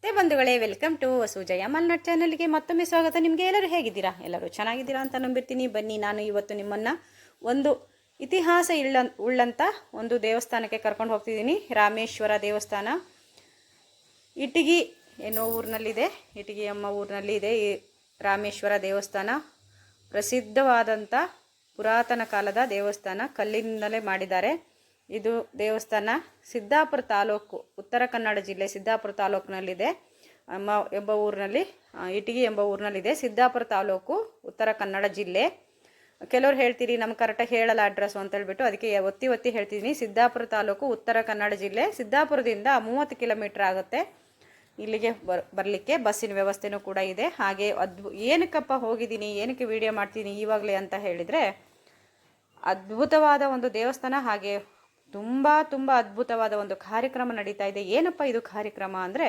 ನಮಸ್ತೆ ಬಂಧುಗಳೇ, welcome to Sujaya Malnad ಚಾನಲ್ಗೆ ಮತ್ತೊಮ್ಮೆ ಸ್ವಾಗತ. ನಿಮಗೆ ಎಲ್ಲರೂ ಹೇಗಿದ್ದೀರಾ? ಎಲ್ಲರೂ ಚೆನ್ನಾಗಿದ್ದೀರಾ ಅಂತ ನಂಬಿರ್ತೀನಿ. ಬನ್ನಿ, ನಾನು ಇವತ್ತು ನಿಮ್ಮನ್ನು ಒಂದು ಇತಿಹಾಸ ಉಳ್ಳಂಥ ಒಂದು ದೇವಸ್ಥಾನಕ್ಕೆ ಕರ್ಕೊಂಡು ಹೋಗ್ತಿದ್ದೀನಿ. ರಾಮೇಶ್ವರ ದೇವಸ್ಥಾನ ಇಟಗಿ ಏನೋ ಊರಿನಲ್ಲಿದೆ. ಇಟಗಿ ಅಮ್ಮ ಊರಿನಲ್ಲಿ ಇದೆ ಈ ರಾಮೇಶ್ವರ ದೇವಸ್ಥಾನ. ಪ್ರಸಿದ್ಧವಾದಂಥ ಪುರಾತನ ಕಾಲದ ದೇವಸ್ಥಾನ, ಕಲ್ಲಿನಿಂದಲೇ ಮಾಡಿದ್ದಾರೆ. ಇದು ದೇವಸ್ಥಾನ ಸಿದ್ದಾಪುರ ತಾಲೂಕು, ಉತ್ತರ ಕನ್ನಡ ಜಿಲ್ಲೆ ಸಿದ್ದಾಪುರ ತಾಲೂಕಿನಲ್ಲಿದೆ. ಎಂಬ ಊರಿನಲ್ಲಿ, ಇಟಗಿ ಎಂಬ ಊರಿನಲ್ಲಿದೆ. ಸಿದ್ದಾಪುರ ತಾಲೂಕು, ಉತ್ತರ ಕನ್ನಡ ಜಿಲ್ಲೆ. ಕೆಲವರು ಹೇಳ್ತೀರಿ ನಮ್ಗೆ ಕರೆಕ್ಟಾಗಿ ಹೇಳಲ್ಲ ಅಡ್ರೆಸ್ಸು ಅಂತ ಹೇಳ್ಬಿಟ್ಟು, ಅದಕ್ಕೆ ಒತ್ತಿ ಹೇಳ್ತಿದ್ದೀನಿ. ಸಿದ್ದಾಪುರ ತಾಲೂಕು, ಉತ್ತರ ಕನ್ನಡ ಜಿಲ್ಲೆ. ಸಿದ್ದಾಪುರದಿಂದ 30 ಕಿಲೋಮೀಟ್ರ್ ಆಗುತ್ತೆ ಇಲ್ಲಿಗೆ ಬರಲಿಕ್ಕೆ. ಬಸ್ಸಿನ ವ್ಯವಸ್ಥೆನೂ ಕೂಡ ಇದೆ. ಹಾಗೆ ಏನಕ್ಕಪ್ಪ ಹೋಗಿದ್ದೀನಿ, ಏನಕ್ಕೆ ವಿಡಿಯೋ ಮಾಡ್ತೀನಿ ಇವಾಗಲೇ ಅಂತ ಹೇಳಿದರೆ, ಅದ್ಭುತವಾದ ಒಂದು ದೇವಸ್ಥಾನ, ಹಾಗೆ ತುಂಬ ಅದ್ಭುತವಾದ ಒಂದು ಕಾರ್ಯಕ್ರಮ ನಡೀತಾ ಇದೆ. ಏನಪ್ಪ ಇದು ಕಾರ್ಯಕ್ರಮ ಅಂದರೆ,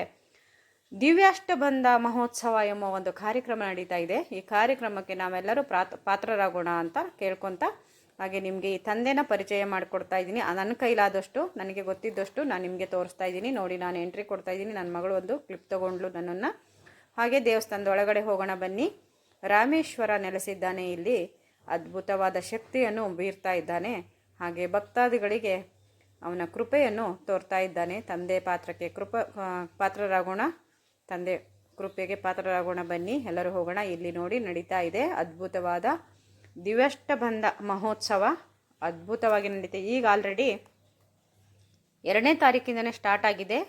ದಿವ್ಯಾಷ್ಟಬಂಧ ಮಹೋತ್ಸವ ಎಂಬ ಒಂದು ಕಾರ್ಯಕ್ರಮ ನಡೀತಾ ಇದೆ. ಈ ಕಾರ್ಯಕ್ರಮಕ್ಕೆ ನಾವೆಲ್ಲರೂ ಪಾತ್ರರಾಗೋಣ ಅಂತ ಕೇಳ್ಕೊತ, ಹಾಗೆ ನಿಮಗೆ ಈ ತಂದೆನ ಪರಿಚಯ ಮಾಡಿಕೊಡ್ತಾ ಇದ್ದೀನಿ. ನನ್ನ ಕೈಲಾದಷ್ಟು, ನನಗೆ ಗೊತ್ತಿದ್ದಷ್ಟು ನಾನು ನಿಮಗೆ ತೋರಿಸ್ತಾ ಇದ್ದೀನಿ. ನೋಡಿ, ನಾನು ಎಂಟ್ರಿ ಕೊಡ್ತಾ ಇದ್ದೀನಿ. ನನ್ನ ಮಗಳು ಒಂದು ಕ್ಲಿಪ್ ತೊಗೊಂಡ್ಲು ನನ್ನನ್ನು. ಹಾಗೆ ದೇವಸ್ಥಾನದ ಒಳಗಡೆ ಹೋಗೋಣ ಬನ್ನಿ. ರಾಮೇಶ್ವರ ನೆಲೆಸಿದ್ದಾನೆ ಇಲ್ಲಿ. ಅದ್ಭುತವಾದ ಶಕ್ತಿಯನ್ನು ಬೀರ್ತಾ ಇದ್ದಾನೆ. ಹಾಗೆ ಭಕ್ತಾದಿಗಳಿಗೆ ಅವನ ಕೃಪೆಯನ್ನು ತೋರ್ತಾ ಇದ್ದಾನೆ. ತಂದೆ ಪಾತ್ರಕ್ಕೆ ಪಾತ್ರರಾಗೋಣ, ತಂದೆ ಕೃಪೆಗೆ ಪಾತ್ರರಾಗೋಣ. ಬನ್ನಿ, ಎಲ್ಲರೂ ಹೋಗೋಣ. ಇಲ್ಲಿ ನೋಡಿ ನಡೀತಾ ಇದೆ ಅದ್ಭುತವಾದ ದಿವ್ಯಾಷ್ಟಬಂಧ ಮಹೋತ್ಸವ. ಅದ್ಭುತವಾಗಿ ನಡೀತೆ. ಈಗ ಆಲ್ರೆಡಿ 2ನೇ ತಾರೀಕಿಂದನೇ ಸ್ಟಾರ್ಟ್ ಆಗಿದೆ.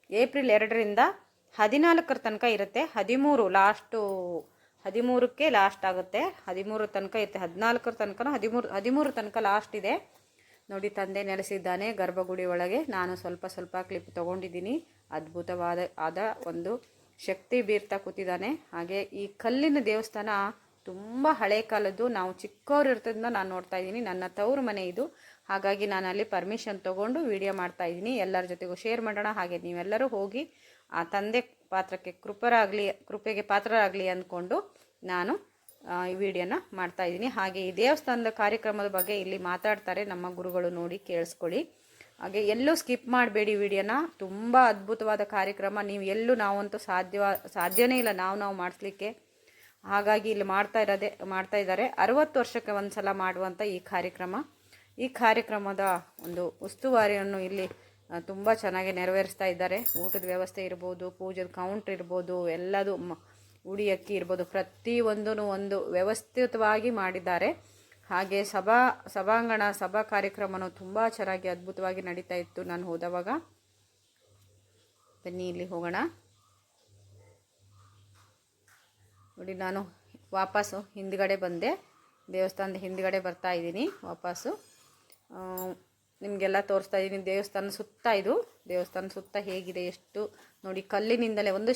ಏಪ್ರಿಲ್ 2ರಿಂದ 14 ತನಕ ಇರುತ್ತೆ. 13ಕ್ಕೆ ಲಾಸ್ಟ್ ಆಗುತ್ತೆ. 13 ತನಕ ಇರುತ್ತೆ. 14 ತನಕ 13 ತನಕ ಲಾಸ್ಟ್ ಇದೆ. ನೋಡಿ, ತಂದೆ ನೆಲೆಸಿದ್ದಾನೆ ಗರ್ಭಗುಡಿ ಒಳಗೆ. ನಾನು ಸ್ವಲ್ಪ ಕ್ಲಿಪ್ ತೊಗೊಂಡಿದ್ದೀನಿ. ಅದ್ಭುತವಾದ ಒಂದು ಶಕ್ತಿ ಬೀರ್ತಾ ಕೂತಿದ್ದಾನೆ. ಹಾಗೆ ಈ ಕಲ್ಲಿನ ದೇವಸ್ಥಾನ ತುಂಬ ಹಳೆ ಕಾಲದ್ದು. ನಾವು ಚಿಕ್ಕವ್ರು ಇರ್ತದಿಂದ ನಾನು ನೋಡ್ತಾ ಇದ್ದೀನಿ. ನನ್ನ ತವರು ಮನೆ ಇದು. ಹಾಗಾಗಿ ನಾನು ಅಲ್ಲಿ ಪರ್ಮಿಷನ್ ತೊಗೊಂಡು ವಿಡಿಯೋ ಮಾಡ್ತಾ ಇದ್ದೀನಿ. ಎಲ್ಲರ ಜೊತೆಗೂ ಶೇರ್ ಮಾಡೋಣ. ಹಾಗೆ ನೀವೆಲ್ಲರೂ ಹೋಗಿ ಆ ತಂದೆ ಕೃಪೆಗೆ ಪಾತ್ರರಾಗಲಿ ಅಂದ್ಕೊಂಡು ನಾನು ಈ ವಿಡಿಯೋನ ಮಾಡ್ತಾ ಇದ್ದೀನಿ. ಹಾಗೆ ಈ ದೇವಸ್ಥಾನದ ಕಾರ್ಯಕ್ರಮದ ಬಗ್ಗೆ ಇಲ್ಲಿ ಮಾತಾಡ್ತಾರೆ ನಮ್ಮ ಗುರುಗಳು, ನೋಡಿ ಕೇಳಿಸ್ಕೊಳ್ಳಿ. ಹಾಗೆ ಎಲ್ಲೂ ಸ್ಕಿಪ್ ಮಾಡಬೇಡಿ ವಿಡಿಯೋನ. ತುಂಬ ಅದ್ಭುತವಾದ ಕಾರ್ಯಕ್ರಮ. ನೀವು ಎಲ್ಲೂ ನಾವಂತೂ ಸಾಧ್ಯನೇ ಇಲ್ಲ ನಾವು ಮಾಡಿಸ್ಲಿಕ್ಕೆ. ಹಾಗಾಗಿ ಇಲ್ಲಿ ಮಾಡ್ತಾ ಇದ್ದಾರೆ. 60 ವರ್ಷಕ್ಕೆ ಒಂದು ಸಲ ಮಾಡುವಂಥ ಈ ಕಾರ್ಯಕ್ರಮದ ಒಂದು ಉಸ್ತುವಾರಿಯನ್ನು ಇಲ್ಲಿ ತುಂಬ ಚೆನ್ನಾಗಿ ನೆರವೇರಿಸ್ತಾ ಇದ್ದಾರೆ. ಊಟದ ವ್ಯವಸ್ಥೆ ಇರ್ಬೋದು, ಪೂಜೆದ ಕೌಂಟ್ರ್ ಇರ್ಬೋದು, ಎಲ್ಲದು ಉಡಿ ಅಕ್ಕಿ ಇರ್ಬೋದು, ಪ್ರತಿಯೊಂದೂ ಒಂದು ವ್ಯವಸ್ಥಿತವಾಗಿ ಮಾಡಿದ್ದಾರೆ. ಹಾಗೆ ಸಭಾ ಕಾರ್ಯಕ್ರಮನೂ ತುಂಬ ಚೆನ್ನಾಗಿ ಅದ್ಭುತವಾಗಿ ನಡೀತಾ ಇತ್ತು ನಾನು ಹೋದವಾಗ. ಬನ್ನಿ, ಇಲ್ಲಿ ಹೋಗೋಣ. ನೋಡಿ, ನಾನು ವಾಪಸ್ಸು ಹಿಂದ್ಗಡೆ ಬಂದೆ. ದೇವಸ್ಥಾನದ ಹಿಂದ್ಗಡೆ ಬರ್ತಾ ಇದ್ದೀನಿ ವಾಪಸ್ಸು. ನಿಮಗೆಲ್ಲ ತೋರಿಸ್ತಾ ಇದ್ದೀನಿ. ದೇವಸ್ಥಾನ ಸುತ್ತ ಹೇಗಿದೆ, ಎಷ್ಟು ನೋಡಿ, ಕಲ್ಲಿನಿಂದಲೇ ಒಂದು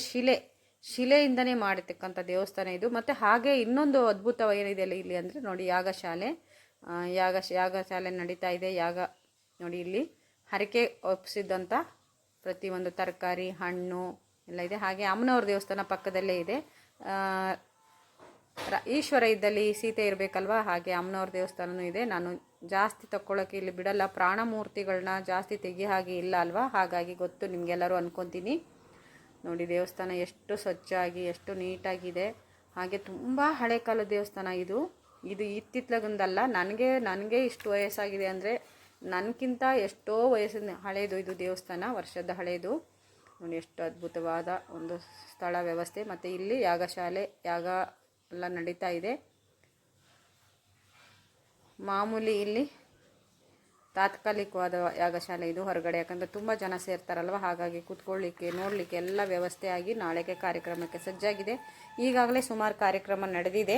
ಶಿಲೆಯಿಂದನೇ ಮಾಡಿರ್ತಕ್ಕಂಥ ದೇವಸ್ಥಾನ ಇದು. ಮತ್ತು ಹಾಗೆ ಇನ್ನೊಂದು ಅದ್ಭುತ ಏನಿದೆ ಇಲ್ಲಿ ಅಂದರೆ, ನೋಡಿ, ಯಾಗಶಾಲೆ ನಡೀತಾ ಇದೆ. ನೋಡಿ, ಇಲ್ಲಿ ಹರಕೆ ಒಪ್ಪಿಸಿದಂಥ ಪ್ರತಿಯೊಂದು ತರಕಾರಿ, ಹಣ್ಣು ಎಲ್ಲ ಇದೆ. ಹಾಗೆ ಅಮ್ಮನವ್ರ ದೇವಸ್ಥಾನ ಪಕ್ಕದಲ್ಲೇ ಇದೆ. ಈಶ್ವರ ಇದ್ದಲ್ಲಿ ಸೀತೆ ಇರಬೇಕಲ್ವ, ಹಾಗೆ ಅಮ್ಮನವ್ರ ದೇವಸ್ಥಾನವೂ ಇದೆ. ನಾನು ಜಾಸ್ತಿ ತಕ್ಕೊಳ್ಳೋಕೆ ಇಲ್ಲಿ ಬಿಡಲ್ಲ. ಪ್ರಾಣ ಮೂರ್ತಿಗಳನ್ನ ಜಾಸ್ತಿ ಹಾಗೆ ಇಲ್ಲ ಅಲ್ವಾ, ಹಾಗಾಗಿ ಗೊತ್ತು ನಿಮಗೆಲ್ಲರೂ ಅನ್ಕೊತೀನಿ. ನೋಡಿ, ದೇವಸ್ಥಾನ ಎಷ್ಟು ಸ್ವಚ್ಛಾಗಿ, ಎಷ್ಟು ನೀಟಾಗಿದೆ. ಹಾಗೆ ತುಂಬ ಹಳೆ ಕಾಲದ ದೇವಸ್ಥಾನ ಇದು ಇತ್ತಿತ್ತಲಾಗಂದಲ್ಲ. ನನಗೆ ಇಷ್ಟು ವಯಸ್ಸಾಗಿದೆ ಅಂದರೆ, ನನಗಿಂತ ಎಷ್ಟೋ ವಯಸ್ಸಿನ ಹಳೆಯದು ಇದು ದೇವಸ್ಥಾನ, ವರ್ಷದ ಹಳೆಯದು. ನೋಡಿ, ಎಷ್ಟು ಅದ್ಭುತವಾದ ಒಂದು ಸ್ಥಳ ವ್ಯವಸ್ಥೆ. ಮತ್ತು ಇಲ್ಲಿ ಯಾಗ ಎಲ್ಲ ನಡೀತಾ ಇದೆ. ಮಾಮೂಲಿ ಇಲ್ಲಿ ತಾತ್ಕಾಲಿಕವಾದ ಯಾಗಶಾಲೆ ಇದು, ಹೊರಗಡೆ. ಯಾಕಂದರೆ ತುಂಬ ಜನ ಸೇರ್ತಾರಲ್ವ, ಹಾಗಾಗಿ ಕೂತ್ಕೊಳ್ಳಿಕ್ಕೆ ನೋಡಲಿಕ್ಕೆ ಎಲ್ಲ ವ್ಯವಸ್ಥೆ ಆಗಿ ನಾಳೆಗೆ ಕಾರ್ಯಕ್ರಮಕ್ಕೆ ಸಜ್ಜಾಗಿದೆ. ಈಗಾಗಲೇ ಸುಮಾರು ಕಾರ್ಯಕ್ರಮ ನಡೆದಿದೆ,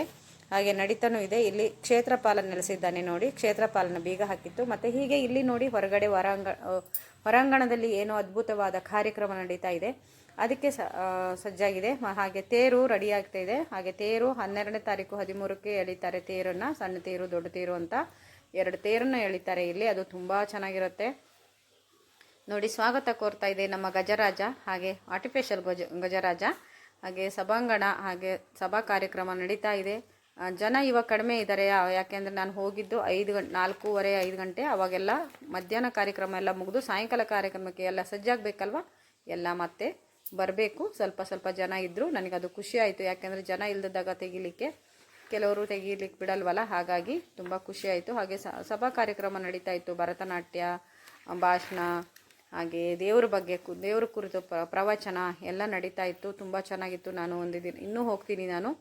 ಹಾಗೆ ನಡೀತಾನೂ ಇದೆ. ಇಲ್ಲಿ ಕ್ಷೇತ್ರಪಾಲ ನೆಲೆಸಿದ್ದಾನೆ. ನೋಡಿ, ಕ್ಷೇತ್ರಪಾಲನ ಬೀಗ ಹಾಕಿತ್ತು. ಮತ್ತು ಹೀಗೆ ಇಲ್ಲಿ ನೋಡಿ, ಹೊರಗಡೆ ಹೊರಾಂಗಣದಲ್ಲಿ ಏನೋ ಅದ್ಭುತವಾದ ಕಾರ್ಯಕ್ರಮ ನಡೀತಾ ಇದೆ, ಅದಕ್ಕೆ ಸಜ್ಜಾಗಿದೆ. ಹಾಗೆ ತೇರು ರೆಡಿ ಆಗ್ತಾ ಇದೆ. ಹಾಗೆ ತೇರು 12ನೇ ತಾರೀಕು 13ಕ್ಕೆ ಎಳಿತಾರೆ ತೇರನ್ನು. ಸಣ್ಣ ತೇರು, ದೊಡ್ಡ ತೇರು ಅಂತ 2 ತೇರನ್ನು ಎಳಿತಾರೆ ಇಲ್ಲಿ. ಅದು ತುಂಬ ಚೆನ್ನಾಗಿರುತ್ತೆ. ನೋಡಿ, ಸ್ವಾಗತ ಕೋರ್ತಾ ಇದೆ ನಮ್ಮ ಗಜರಾಜ, ಹಾಗೆ ಆರ್ಟಿಫಿಷಿಯಲ್ ಗಜರಾಜ. ಹಾಗೆ ಸಭಾಂಗಣ, ಹಾಗೆ ಸಭಾ ಕಾರ್ಯಕ್ರಮ ನಡೀತಾ ಇದೆ. ಜನ ಇವಾಗ ಕಡಿಮೆ ಇದ್ದಾರೆ. ಯಾಕೆಂದರೆ ನಾನು ಹೋಗಿದ್ದು 4:30 5 ಗಂಟೆ. ಅವಾಗೆಲ್ಲ ಮಧ್ಯಾಹ್ನ ಕಾರ್ಯಕ್ರಮ ಎಲ್ಲ ಮುಗಿದು ಸಾಯಂಕಾಲ ಕಾರ್ಯಕ್ರಮಕ್ಕೆ ಎಲ್ಲ ಸಜ್ಜಾಗಬೇಕಲ್ವ. ಎಲ್ಲ ಮತ್ತೆ ಬರಬೇಕು. ಸ್ವಲ್ಪ ಸ್ವಲ್ಪ ಜನ ಇದ್ದರು, ನನಗದು ಖುಷಿ ಆಯಿತು. ಯಾಕೆಂದರೆ ಜನ ಇಲ್ಲದಾಗ ತೆಗಿಲಿಕ್ಕೆ ಕೆಲವರು ತೆಗೀಲಿಕ್ಕೆ ಬಿಡಲ್ವಲ್ಲ, ಹಾಗಾಗಿ ತುಂಬ ಖುಷಿ ಆಯಿತು. ಹಾಗೆ ಸಭಾ ಕಾರ್ಯಕ್ರಮ ನಡೀತಾ ಇತ್ತು, ಭರತನಾಟ್ಯ, ಭಾಷಣ, ಹಾಗೆ ದೇವ್ರ ಬಗ್ಗೆ ದೇವ್ರ ಕುರಿತು ಪ್ರವಚನ ಎಲ್ಲ ನಡೀತಾ ಇತ್ತು. ತುಂಬ ಚೆನ್ನಾಗಿತ್ತು. ನಾನು ಒಂದು ದಿನ ಇನ್ನೂ ಹೋಗ್ತೀನಿ. ನಾನು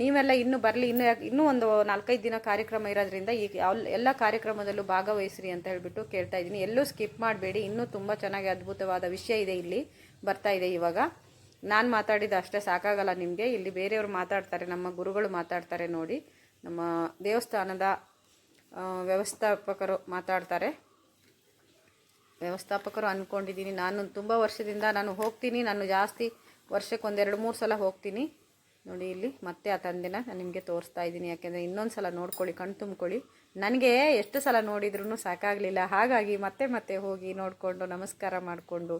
ನೀವೆಲ್ಲ ಇನ್ನೂ ಬರಲಿ, ಇನ್ನೂ ಒಂದು 4-5 ದಿನ ಕಾರ್ಯಕ್ರಮ ಇರೋದ್ರಿಂದ ಈಗ ಎಲ್ಲ ಕಾರ್ಯಕ್ರಮದಲ್ಲೂ ಭಾಗವಹಿಸ್ರಿ ಅಂತ ಹೇಳಿಬಿಟ್ಟು ಕೇಳ್ತಾ ಇದ್ದೀನಿ. ಎಲ್ಲೂ ಸ್ಕಿಪ್ ಮಾಡಬೇಡಿ. ಇನ್ನೂ ತುಂಬ ಚೆನ್ನಾಗಿ ಅದ್ಭುತವಾದ ವಿಷಯ ಇದೆ ಇಲ್ಲಿ ಬರ್ತಾ ಇದೆ. ಇವಾಗ ನಾನು ಮಾತಾಡಿದ ಅಷ್ಟೇ ಸಾಕಾಗಲ್ಲ ನಿಮಗೆ, ಇಲ್ಲಿ ಬೇರೆಯವರು ಮಾತಾಡ್ತಾರೆ, ನಮ್ಮ ಗುರುಗಳು ಮಾತಾಡ್ತಾರೆ ನೋಡಿ, ನಮ್ಮ ದೇವಸ್ಥಾನದ ವ್ಯವಸ್ಥಾಪಕರು ಮಾತಾಡ್ತಾರೆ. ವ್ಯವಸ್ಥಾಪಕರು ಅಂದ್ಕೊಂಡಿದ್ದೀನಿ. ನಾನು ತುಂಬ ವರ್ಷದಿಂದ ನಾನು ಹೋಗ್ತೀನಿ, ನಾನು ಜಾಸ್ತಿ ವರ್ಷಕ್ಕೆ 1-2-3 ಸಲ ಹೋಗ್ತೀನಿ ನೋಡಿ. ಇಲ್ಲಿ ಮತ್ತೆ ಆ ತಂದೆನ ನಾನು ನಿಮಗೆ ತೋರಿಸ್ತಾ ಇದ್ದೀನಿ, ಯಾಕೆಂದರೆ ಇನ್ನೊಂದು ಸಲ ನೋಡ್ಕೊಳ್ಳಿ, ಕಣ್ ತುಂಬ್ಕೊಳ್ಳಿ. ನನಗೆ ಎಷ್ಟು ಸಲ ನೋಡಿದ್ರೂ ಸಾಕಾಗಲಿಲ್ಲ, ಹಾಗಾಗಿ ಮತ್ತೆ ಮತ್ತೆ ಹೋಗಿ ನೋಡಿಕೊಂಡು ನಮಸ್ಕಾರ ಮಾಡಿಕೊಂಡು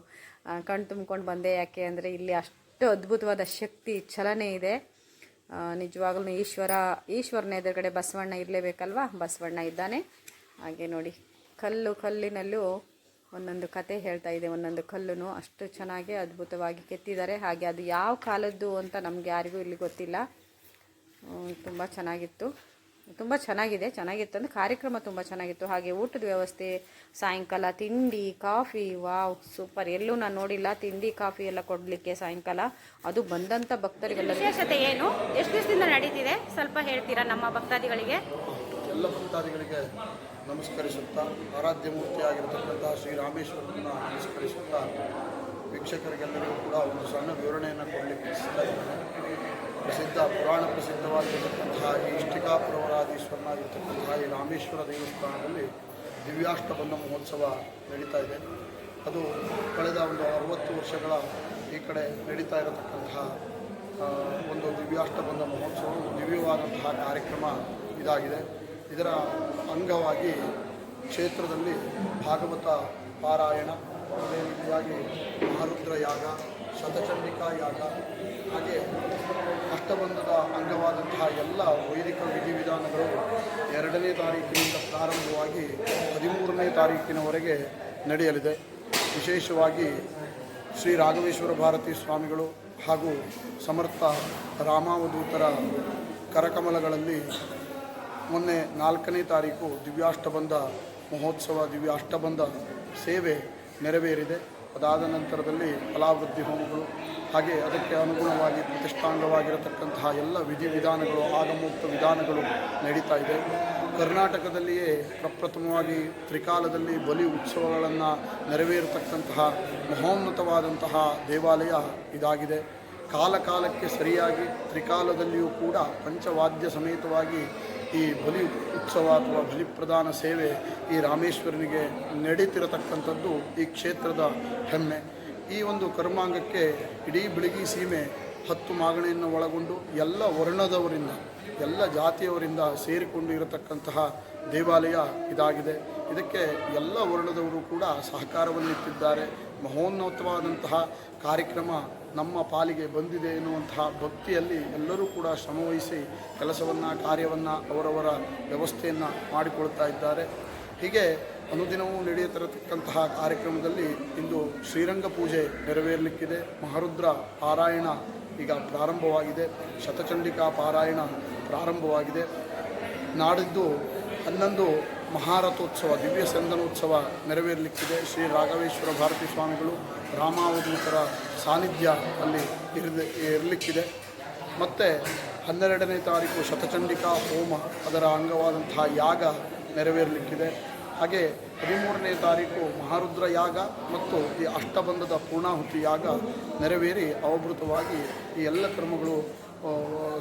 ಕಣ್ ತುಂಬ್ಕೊಂಡು ಬಂದೆ. ಯಾಕೆ ಅಂದರೆ ಇಲ್ಲಿ ಅಷ್ಟು ಅದ್ಭುತವಾದ ಶಕ್ತಿ ಚಲನೆ ಇದೆ. ನಿಜವಾಗ್ಲೂ ಈಶ್ವರನ ಎದುರುಗಡೆ ಬಸವಣ್ಣ ಇರಲೇಬೇಕಲ್ವಾ, ಬಸವಣ್ಣ ಇದ್ದಾನೆ. ಹಾಗೆ ನೋಡಿ ಕಲ್ಲಿನಲ್ಲೂ ಒಂದೊಂದು ಕತೆ ಹೇಳ್ತಾ ಇದೆ. ಒಂದೊಂದು ಕಲ್ಲೂ ಅಷ್ಟು ಚೆನ್ನಾಗಿ ಅದ್ಭುತವಾಗಿ ಕೆತ್ತಿದ್ದಾರೆ. ಹಾಗೆ ಅದು ಯಾವ ಕಾಲದ್ದು ಅಂತ ನಮಗೆ ಯಾರಿಗೂ ಇಲ್ಲಿ ಗೊತ್ತಿಲ್ಲ. ತುಂಬ ಚೆನ್ನಾಗಿತ್ತು, ತುಂಬ ಚೆನ್ನಾಗಿತ್ತು ಅಂದರೆ ಕಾರ್ಯಕ್ರಮ ತುಂಬ ಚೆನ್ನಾಗಿತ್ತು. ಹಾಗೆ ಊಟದ ವ್ಯವಸ್ಥೆ, ಸಾಯಂಕಾಲ ತಿಂಡಿ ಕಾಫಿ, ವಾವ್ ಸೂಪರ್. ಎಲ್ಲೂ ನಾನು ನೋಡಿಲ್ಲ ತಿಂಡಿ ಕಾಫಿ ಎಲ್ಲ ಕೊಡಲಿಕ್ಕೆ ಸಾಯಂಕಾಲ. ಅದು ಬಂದಂಥ ಭಕ್ತರಿಗೆಲ್ಲ ವಿಶೇಷತೆ ಏನು, ಎಷ್ಟು ದಿವಸದಿಂದ ನಡೀತಿದೆ ಸ್ವಲ್ಪ ಹೇಳ್ತೀರಾ ನಮ್ಮ ಭಕ್ತಾದಿಗಳಿಗೆ? ಎಲ್ಲ ಭಕ್ತಾದಿಗಳಿಗೆ ನಮಸ್ಕರಿಸುತ್ತಾ, ಆರಾಧ್ಯ ಮೂರ್ತಿಯಾಗಿರತಕ್ಕಂತಹ ಶ್ರೀರಾಮೇಶ್ವರನ ನಮಸ್ಕರಿಸುತ್ತಾ, ವೀಕ್ಷಕರಿಗೆಲ್ಲರಿಗೂ ಕೂಡ ಒಂದು ಸಣ್ಣ ವಿವರಣೆಯನ್ನು ಕೊಡಲಿಕ್ಕೆ ಪುರಾಣ ಪ್ರಸಿದ್ಧವಾಗಿರತಕ್ಕಂತಹ ಈ ಇಷ್ಟಿಕಾಪುರವರಾಧೀಶ್ವರನಾಗಿರ್ತಕ್ಕಂತಹ ಈ ರಾಮೇಶ್ವರ ದೇವಸ್ಥಾನದಲ್ಲಿ ದಿವ್ಯಾಷ್ಟಬಂಧ ಮಹೋತ್ಸವ ನಡೀತಾ ಇದೆ. ಅದು ಕಳೆದ ಒಂದು 60 ವರ್ಷಗಳ ಈ ಕಡೆ ನಡೀತಾ ಇರತಕ್ಕಂತಹ ಒಂದು ದಿವ್ಯಾಷ್ಟಬಂಧ ಮಹೋತ್ಸವ, ದಿವ್ಯವಾದಂತಹ ಕಾರ್ಯಕ್ರಮ ಇದಾಗಿದೆ. ಇದರ ಅಂಗವಾಗಿ ಕ್ಷೇತ್ರದಲ್ಲಿ ಭಾಗವತ ಪಾರಾಯಣ, ಅದೇ ರೀತಿಯಾಗಿ ಮಹಾರುದ್ರ ಯಾಗ, ಶತಚಂಡಿಕಾ ಯಾಗ, ಹಾಗೆ ಅಷ್ಟಬಂಧದ ಅಂಗವಾದಂತಹ ಎಲ್ಲ ವೈದಿಕ ವಿಧಿವಿಧಾನಗಳು 2ನೇ ತಾರೀಕಿನಿಂದ ಪ್ರಾರಂಭವಾಗಿ 13ನೇ ತಾರೀಕಿನವರೆಗೆ ನಡೆಯಲಿದೆ. ವಿಶೇಷವಾಗಿ ಶ್ರೀ ರಾಘವೇಶ್ವರ ಭಾರತಿ ಸ್ವಾಮಿಗಳು ಹಾಗೂ ಸಮರ್ಥ ರಾಮಾವಧೂತರ ಕರಕಮಲಗಳಲ್ಲಿ ಮೊನ್ನೆ 4ನೇ ತಾರೀಕು ದಿವ್ಯಾಷ್ಟಬಂಧ ಮಹೋತ್ಸವ, ದಿವ್ಯಾಷ್ಟಬಂಧ ಸೇವೆ ನೆರವೇರಿದೆ. ಅದಾದ ನಂತರದಲ್ಲಿ ಫಲಾವೃದ್ಧಿ ಹೋಮಗಳು, ಹಾಗೆ ಅದಕ್ಕೆ ಅನುಗುಣವಾಗಿ ಪ್ರತಿಷ್ಠಾಂಗವಾಗಿರತಕ್ಕಂತಹ ಎಲ್ಲ ವಿಧಿವಿಧಾನಗಳು, ಆಗಮೋಕ್ತ ವಿಧಾನಗಳು ನಡೀತಾ ಇದೆ. ಕರ್ನಾಟಕದಲ್ಲಿಯೇ ಪ್ರಪ್ರಥಮವಾಗಿ ತ್ರಿಕಾಲದಲ್ಲಿ ಬಲಿ ಉತ್ಸವಗಳನ್ನು ನೆರವೇರತಕ್ಕಂತಹ ಮಹೋನ್ನತವಾದಂತಹ ದೇವಾಲಯ ಇದಾಗಿದೆ. ಕಾಲಕ್ಕೆ ಸರಿಯಾಗಿ ತ್ರಿಕಾಲದಲ್ಲಿಯೂ ಕೂಡ ಪಂಚವಾದ್ಯ ಸಮೇತವಾಗಿ ಈ ಬಲಿ ಉತ್ಸವ ಅಥವಾ ಬಲಿಪ್ರದಾನ ಸೇವೆ ಈ ರಾಮೇಶ್ವರನಿಗೆ ನಡೀತಿರತಕ್ಕಂಥದ್ದು ಈ ಕ್ಷೇತ್ರದ ಹೆಮ್ಮೆ. ಈ ಒಂದು ಕರ್ಮಾಂಗಕ್ಕೆ ಇಡೀ ಬಿಳಿಗಿ ಸೀಮೆ 10 ಮಾಗಣೆಯನ್ನು ಒಳಗೊಂಡು ಎಲ್ಲ ವರ್ಣದವರಿಂದ, ಎಲ್ಲ ಜಾತಿಯವರಿಂದ ಸೇರಿಕೊಂಡು ಇರತಕ್ಕಂತಹ ದೇವಾಲಯ ಇದಾಗಿದೆ. ಇದಕ್ಕೆ ಎಲ್ಲ ವರ್ಣದವರು ಕೂಡ ಸಹಕಾರವನ್ನಿತ್ತಿದ್ದಾರೆ. ಮಹೋನ್ನತವಾದಂತಹ ಕಾರ್ಯಕ್ರಮ ನಮ್ಮ ಪಾಲಿಗೆ ಬಂದಿದೆ ಎನ್ನುವಂತಹ ಭಕ್ತಿಯಲ್ಲಿ ಎಲ್ಲರೂ ಕೂಡ ಶ್ರಮವಹಿಸಿ ಕೆಲಸವನ್ನು, ಕಾರ್ಯವನ್ನು, ಅವರವರ ವ್ಯವಸ್ಥೆಯನ್ನು ಮಾಡಿಕೊಳ್ತಾ ಇದ್ದಾರೆ. ಹೀಗೆ ಅನುದಿನವೂ ನಡೆಯುತ್ತಿರತಕ್ಕಂತಹ ಕಾರ್ಯಕ್ರಮದಲ್ಲಿ ಇಂದು ಶ್ರೀರಂಗ ಪೂಜೆ ನೆರವೇರಲಿಕ್ಕಿದೆ. ಮಹಾರುದ್ರ ಪಾರಾಯಣ ಈಗ ಪ್ರಾರಂಭವಾಗಿದೆ. ಶತಚಂಡಿಕಾ ಪಾರಾಯಣ ಪ್ರಾರಂಭವಾಗಿದೆ. ನಾಡಿದ್ದು 11 ಮಹಾರಥೋತ್ಸವ, ದಿವ್ಯ ಸಂದನೋತ್ಸವ ನೆರವೇರಲಿಕ್ಕಿದೆ. ಶ್ರೀ ರಾಘವೇಶ್ವರ ಭಾರತಿ ಸ್ವಾಮಿಗಳು ರಾಮಾವಧೂತರ ಸಾನ್ನಿಧ್ಯ ಅಲ್ಲಿ ಇರಲಿಕ್ಕಿದೆ. ಮತ್ತು 12ನೇ ತಾರೀಕು ಶತಚಂಡಿಕಾ ಹೋಮ, ಅದರ ಅಂಗವಾದಂತಹ ಯಾಗ ನೆರವೇರಲಿಕ್ಕಿದೆ. ಹಾಗೆ 13ನೇ ತಾರೀಕು ಮಹಾರುದ್ರ ಯಾಗ ಮತ್ತು ಈ ಅಷ್ಟಬಂಧದ ಪೂರ್ಣಾಹುತಿ ಯಾಗ ನೆರವೇರಿ ಅವಭೃತವಾಗಿ ಈ ಎಲ್ಲ ಕರ್ಮಗಳು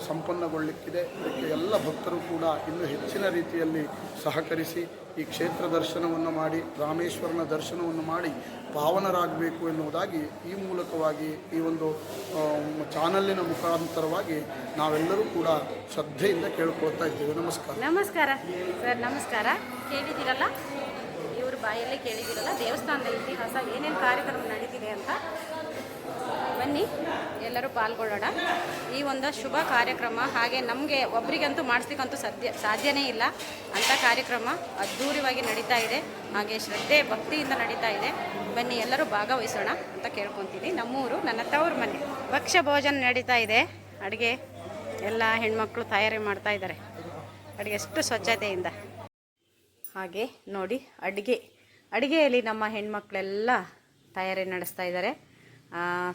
ಸಂಪನ್ನಗೊಳ್ಳಲಿಕ್ಕಿದೆ. ಇದಕ್ಕೆ ಎಲ್ಲ ಭಕ್ತರು ಕೂಡ ಇನ್ನೂ ಹೆಚ್ಚಿನ ರೀತಿಯಲ್ಲಿ ಸಹಕರಿಸಿ ಈ ಕ್ಷೇತ್ರ ದರ್ಶನವನ್ನು ಮಾಡಿ, ರಾಮೇಶ್ವರನ ದರ್ಶನವನ್ನು ಮಾಡಿ ಪಾವನರಾಗಬೇಕು ಎನ್ನುವುದಾಗಿ ಈ ಮೂಲಕವಾಗಿ ಈ ಒಂದು ಚಾನಲ್ಲಿನ ಮುಖಾಂತರವಾಗಿ ನಾವೆಲ್ಲರೂ ಕೂಡ ಶ್ರದ್ಧೆಯಿಂದ ಕೇಳ್ಕೊಳ್ತಾ ಇದ್ದೇವೆ. ನಮಸ್ಕಾರ. ನಮಸ್ಕಾರ ಸರ್, ನಮಸ್ಕಾರ. ಕೇಳಿದ್ದೀರಲ್ಲ, ಇವ್ರ ಬಾಯಲ್ಲಿ ಕೇಳಿದ್ದೀರಲ್ಲ ದೇವಸ್ಥಾನದ ಇತಿಹಾಸ, ಏನೇನು ಕಾರ್ಯಕ್ರಮ ನಡೀತಿದೆ ಅಂತ. ಬನ್ನಿ ಎಲ್ಲರೂ ಪಾಲ್ಗೊಳ್ಳೋಣ. ಈ ಒಂದು ಶುಭ ಕಾರ್ಯಕ್ರಮ ಹಾಗೆ ನಮಗೆ ಒಬ್ಬರಿಗಂತೂ ಮಾಡಿಸ್ಲಿಕ್ಕಂತೂ ಸಾಧ್ಯನೇ ಇಲ್ಲ ಅಂಥ ಕಾರ್ಯಕ್ರಮ ಅದ್ಧೂರಿಯಾಗಿ ನಡೀತಾ ಇದೆ. ಹಾಗೆ ಶ್ರದ್ಧೆ ಭಕ್ತಿಯಿಂದ ನಡೀತಾ ಇದೆ. ಬನ್ನಿ ಎಲ್ಲರೂ ಭಾಗವಹಿಸೋಣ ಅಂತ ಕೇಳ್ಕೊತೀನಿ. ನಮ್ಮೂರು ನನ್ನ ತವರು ಮನೆ. ಭಕ್ಷ್ಯ ಭೋಜನ ನಡೀತಾ ಇದೆ. ಅಡುಗೆ ಎಲ್ಲ ಹೆಣ್ಮಕ್ಳು ತಯಾರಿ ಮಾಡ್ತಾ ಇದ್ದಾರೆ. ಅಡುಗೆ ಎಷ್ಟು ಸ್ವಚ್ಛತೆಯಿಂದ. ಹಾಗೆ ನೋಡಿ ಅಡುಗೆಯಲ್ಲಿ ನಮ್ಮ ಹೆಣ್ಮಕ್ಳೆಲ್ಲ ತಯಾರಿ ನಡೆಸ್ತಾ ಇದ್ದಾರೆ.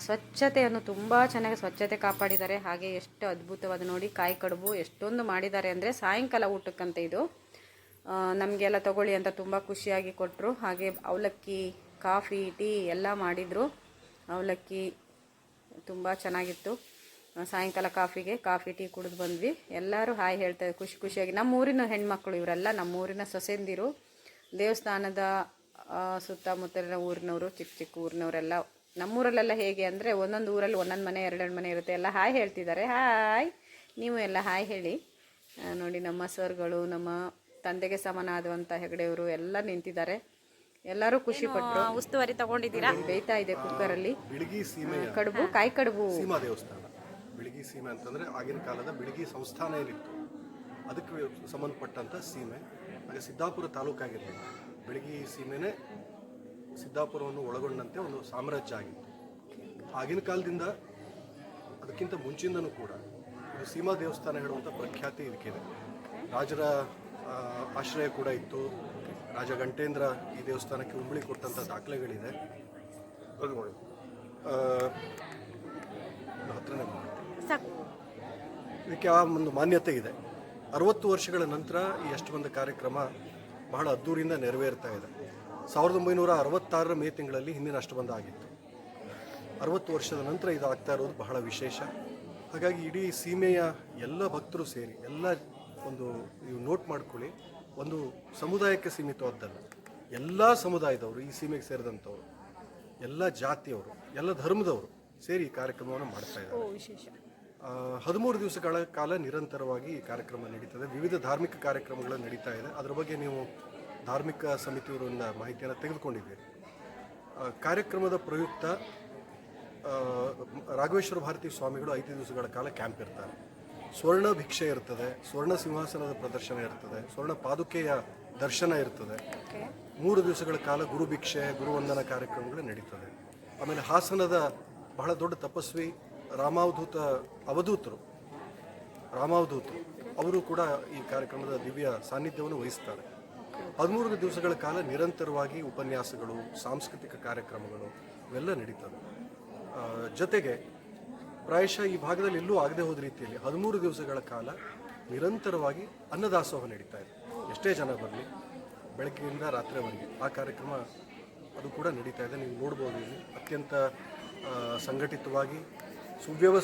ಸ್ವಚ್ಛತೆಯನ್ನು ತುಂಬ ಚೆನ್ನಾಗಿ ಸ್ವಚ್ಛತೆ ಕಾಪಾಡಿದ್ದಾರೆ. ಹಾಗೆ ಎಷ್ಟು ಅದ್ಭುತವಾದ ನೋಡಿ ಕಾಯಿ ಕಡುಬು ಎಷ್ಟೊಂದು ಮಾಡಿದ್ದಾರೆ ಅಂದರೆ ಸಾಯಂಕಾಲ ಊಟಕ್ಕಂತ ಇದು ನಮಗೆಲ್ಲ ತಗೊಳ್ಳಿ ಅಂತ ತುಂಬ ಖುಷಿಯಾಗಿ ಕೊಟ್ಟರು. ಹಾಗೆ ಅವಲಕ್ಕಿ, ಕಾಫಿ, ಟೀ ಎಲ್ಲ ಮಾಡಿದರು. ಅವಲಕ್ಕಿ ತುಂಬ ಚೆನ್ನಾಗಿತ್ತು. ಸಾಯಂಕಾಲ ಕಾಫಿ ಟೀ ಕುಡಿದು ಬಂದ್ವಿ. ಎಲ್ಲರೂ ಹಾಯ್ ಹೇಳ್ತಾರೆ ಖುಷಿಯಾಗಿ. ನಮ್ಮೂರಿನ ಹೆಣ್ಮಕ್ಳು ಇವರೆಲ್ಲ ನಮ್ಮೂರಿನ ಸೊಸೆಂದಿರು. ದೇವಸ್ಥಾನದ ಸುತ್ತಮುತ್ತಲಿನ ಊರಿನವರು, ಚಿಕ್ಕ ಊರಿನವರೆಲ್ಲ. ನಮ್ಮೂರಲ್ಲೆಲ್ಲ ಹೇಗೆ ಅಂದರೆ ಒಂದೊಂದು ಊರಲ್ಲಿ ಒಂದೊಂದು ಮನೆ, ಎರಡೆರಡು ಮನೆ ಇರುತ್ತೆ. ಎಲ್ಲ ಹಾಯ್ ಹೇಳ್ತಿದ್ದಾರೆ. ಹಾಯ್, ನೀವು ಎಲ್ಲ ಹಾಯ್ ಹೇಳಿ. ನೋಡಿ ನಮ್ಮ ಸರ್ಗಳು, ನಮ್ಮ ತಂದೆಗೆ ಸಮಾನಾದಂಥ ಹೆಗಡೆಯವರು ಎಲ್ಲ ನಿಂತಿದ್ದಾರೆ. ಎಲ್ಲರೂ ಖುಷಿಪಟ್ಟರು. ಉಸ್ತುವಾರಿ ತಗೊಂಡಿದ್ದೀರಾ? ಬೇಯ್ತಾ ಇದೆ ಕುಕ್ಕರಲ್ಲಿ ಬಿಳಿಗಿ ಸೀಮೆ ಕಡುಬು, ಕಾಯಿ ಕಡುಬು. ಸೀಮಾ ದೇವಸ್ಥಾನ ಬಿಳಿಗಿ ಸೀಮೆ ಅಂತಂದರೆ ಆಗಿನ ಕಾಲದ ಬಿಳಿಗಿ ಸಂಸ್ಥಾನ ಏನಿತ್ತು ಅದಕ್ಕೆ ಸಂಬಂಧಪಟ್ಟಂಥ ಸೀಮೆ. ಹಾಗೆ ಸಿದ್ದಾಪುರ ತಾಲೂಕಾಗಿರಲಿಲ್ಲ. ಬಿಳಿಗಿ ಸೀಮೆನೇ ಸಿದ್ದಾಪುರವನ್ನು ಒಳಗೊಂಡಂತೆ ಒಂದು ಸಾಮ್ರಾಜ್ಯ ಆಗಿತ್ತು. ಆಗಿನ ಕಾಲದಿಂದ ಅದಕ್ಕಿಂತ ಮುಂಚಿಂದನೂ ಕೂಡ ಇದು ಸೀಮಾ ದೇವಸ್ಥಾನ ಹೇಳುವಂಥ ಪ್ರಖ್ಯಾತಿ ಇದಕ್ಕಿದೆ. ರಾಜರ ಆಶ್ರಯ ಕೂಡ ಇತ್ತು. ರಾಜ ಗಂಟೇಂದ್ರ ಈ ದೇವಸ್ಥಾನಕ್ಕೆ ಉಂಬಳಿ ಕೊಟ್ಟಂಥ ದಾಖಲೆಗಳಿದೆ. ಅದು ನೋಡಿ ಹತ್ರನೇ ಇದಕ್ಕೆ ಆ ಒಂದು ಮಾನ್ಯತೆ ಇದೆ. 60 ವರ್ಷಗಳ ನಂತರ ಈ ಅಷ್ಟಬಂಧ ಕಾರ್ಯಕ್ರಮ ಬಹಳ ಅದ್ದೂರಿಯಿಂದ ನೆರವೇರ್ತಾ ಇದೆ. 1966 ಮೇ ತಿಂಗಳಲ್ಲಿ ಹಿಂದಿನ ಅಷ್ಟಬಂಧ ಆಗಿತ್ತು. 60 ವರ್ಷದ ನಂತರ ಇದು ಆಗ್ತಾ ಇರೋದು ಬಹಳ ವಿಶೇಷ. ಹಾಗಾಗಿ ಇಡೀ ಸೀಮೆಯ ಎಲ್ಲ ಭಕ್ತರು ಸೇರಿ ಎಲ್ಲ ಒಂದು ನೀವು ನೋಟ್ ಮಾಡ್ಕೊಳ್ಳಿ, ಒಂದು ಸಮುದಾಯಕ್ಕೆ ಸೀಮಿತವಾದ್ದಲ್ಲ. ಎಲ್ಲ ಸಮುದಾಯದವರು ಈ ಸೀಮೆಗೆ ಸೇರಿದಂಥವ್ರು, ಎಲ್ಲ ಜಾತಿಯವರು, ಎಲ್ಲ ಧರ್ಮದವರು ಸೇರಿ ಈ ಕಾರ್ಯಕ್ರಮವನ್ನು ಮಾಡ್ತಾ ಇದ್ದಾರೆ. 13 ದಿವಸಗಳ ಕಾಲ ನಿರಂತರವಾಗಿ ಈ ಕಾರ್ಯಕ್ರಮ ನಡೀತದೆ. ವಿವಿಧ ಧಾರ್ಮಿಕ ಕಾರ್ಯಕ್ರಮಗಳು ನಡೀತಾ ಇದೆ. ಅದರ ಬಗ್ಗೆ ನೀವು ಧಾರ್ಮಿಕ ಸಮಿತಿಯವರಿಂದ ಮಾಹಿತಿಯನ್ನು ತೆಗೆದುಕೊಂಡಿದ್ದೀರಿ. ಕಾರ್ಯಕ್ರಮದ ಪ್ರಯುಕ್ತ ರಾಘವೇಶ್ವರ ಭಾರತಿ ಸ್ವಾಮಿಗಳು 5 ದಿವಸಗಳ ಕಾಲ ಕ್ಯಾಂಪ್ ಇರ್ತಾರೆ. ಸ್ವರ್ಣ ಭಿಕ್ಷೆ ಇರ್ತದೆ, ಸ್ವರ್ಣ ಸಿಂಹಾಸನದ ಪ್ರದರ್ಶನ ಇರ್ತದೆ, ಸ್ವರ್ಣ ಪಾದುಕೆಯ ದರ್ಶನ ಇರ್ತದೆ. 3 ದಿವಸಗಳ ಕಾಲ ಗುರು ಭಿಕ್ಷೆ, ಗುರುವಂದನ ಕಾರ್ಯಕ್ರಮಗಳು ನಡೀತದೆ. ಆಮೇಲೆ ಹಾಸನದ ಬಹಳ ದೊಡ್ಡ ತಪಸ್ವಿ ಅವಧೂತರು ಅವರು ಕೂಡ ಈ ಕಾರ್ಯಕ್ರಮದ ದಿವ್ಯ ಸಾನ್ನಿಧ್ಯವನ್ನು ವಹಿಸ್ತಾರೆ. 13 ದಿವಸಗಳ ಕಾಲ ನಿರಂತರವಾಗಿ ಉಪನ್ಯಾಸಗಳು, ಸಾಂಸ್ಕೃತಿಕ ಕಾರ್ಯಕ್ರಮಗಳು ಇವೆಲ್ಲ ನಡೀತವೆ. ಜೊತೆಗೆ ಪ್ರಾಯಶಃ ಈ ಭಾಗದಲ್ಲಿ ಎಲ್ಲೂ ಆಗದೆ ಹೋದ ರೀತಿಯಲ್ಲಿ 13 ದಿವಸಗಳ ಕಾಲ ನಿರಂತರವಾಗಿ ಅನ್ನದಾಸೋಹ ನಡೀತಾ ಇದೆ. ಎಷ್ಟೇ ಜನ ಬರಲಿ, ಬೆಳಗ್ಗೆಯಿಂದ ರಾತ್ರಿವರೆಗೆ ಆ ಕಾರ್ಯಕ್ರಮ ಅದು ಕೂಡ ನಡೀತಾ ಇದೆ. ನೀವು ನೋಡ್ಬೋದು, ಇಲ್ಲಿ ಅತ್ಯಂತ ಸಂಘಟಿತವಾಗಿ ಸುವ್ಯವಸ್ಥೆ